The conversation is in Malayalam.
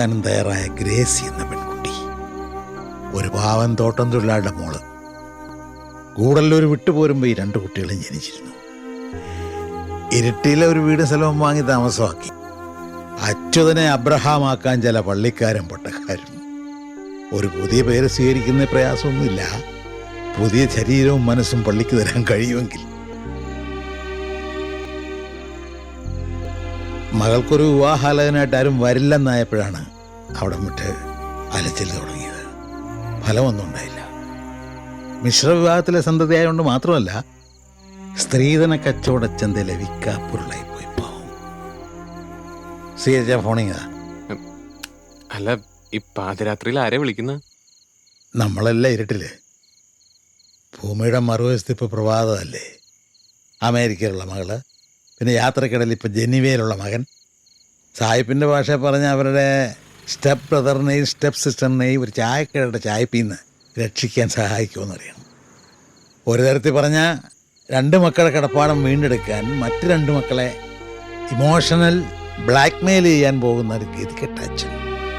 ഞാനും തയ്യാറായ ഗ്രേസി എന്ന പെൺകുട്ടി, ഒരു പാവൻ തോട്ടം തൊഴിലാളിയുടെ മോള്. കൂടല്ലൂർ വിട്ടുപോരുമ്പോൾ ഈ 2 കുട്ടികളും ജനിച്ചിരുന്നു. ഇരിട്ടിയിലെ ഒരു വീടും സ്ഥലവും വാങ്ങി താമസമാക്കി. അച്യുതനെ അബ്രഹാമാക്കാൻ ചില പള്ളിക്കാരും പൊട്ടക്കാരും. ഒരു പുതിയ പേര് സ്വീകരിക്കുന്ന പ്രയാസമൊന്നുമില്ല. പുതിയ ശരീരവും മനസ്സും പള്ളിക്ക് തരാൻ കഴിയുമെങ്കിൽ. മകൾക്കൊരു വിവാഹാലോചനയായിട്ട് ആരും വരില്ലെന്നായപ്പോഴാണ് അവിടെ വിട്ട് അലച്ചിൽ തുടങ്ങിയത്. ഫലമൊന്നും ഉണ്ടായില്ല. മിശ്രവിവാഹത്തിലെ സന്തതിയായതുകൊണ്ട് മാത്രമല്ല, സ്ത്രീധന കച്ചവടച്ചന്തയിലെ വിക്കാപ്പുരുളായിപ്പോയി പാവം. സിയച്ച ഫോണിങ്ങാ. അല്ല, ഈ പാതിരാത്രിയിൽ ആരെ വിളിക്കുന്നത്? നമ്മളെല്ലാം ഇരുട്ടില്. ഭൂമിയുടെ മറുവശത്ത് ഇപ്പോൾ പ്രഭാതമല്ലേ. അമേരിക്കയിലുള്ള മകള്, പിന്നെ യാത്രക്കിടയിൽ ഇപ്പോൾ ജനീവയിലുള്ള മകൻ. സായിപ്പിൻ്റെ ഭാഷ പറഞ്ഞ അവരുടെ സ്റ്റെപ്പ് ബ്രദറിനെയും സ്റ്റെപ്പ് സിസ്റ്ററിനെയും ഒരു ചായക്കടയുടെ ചായപ്പീന്ന് രക്ഷിക്കാൻ സഹായിക്കുമെന്നറിയണം. ഒരു തരത്തിൽ പറഞ്ഞാൽ 2 മക്കളുടെ കിടപ്പാടം വീണ്ടെടുക്കാൻ മറ്റ് 2 മക്കളെ ഇമോഷണൽ ബ്ലാക്ക് മെയിൽ ചെയ്യാൻ പോകുന്ന ഒരു ഗതികെട്ട അച്ഛൻ.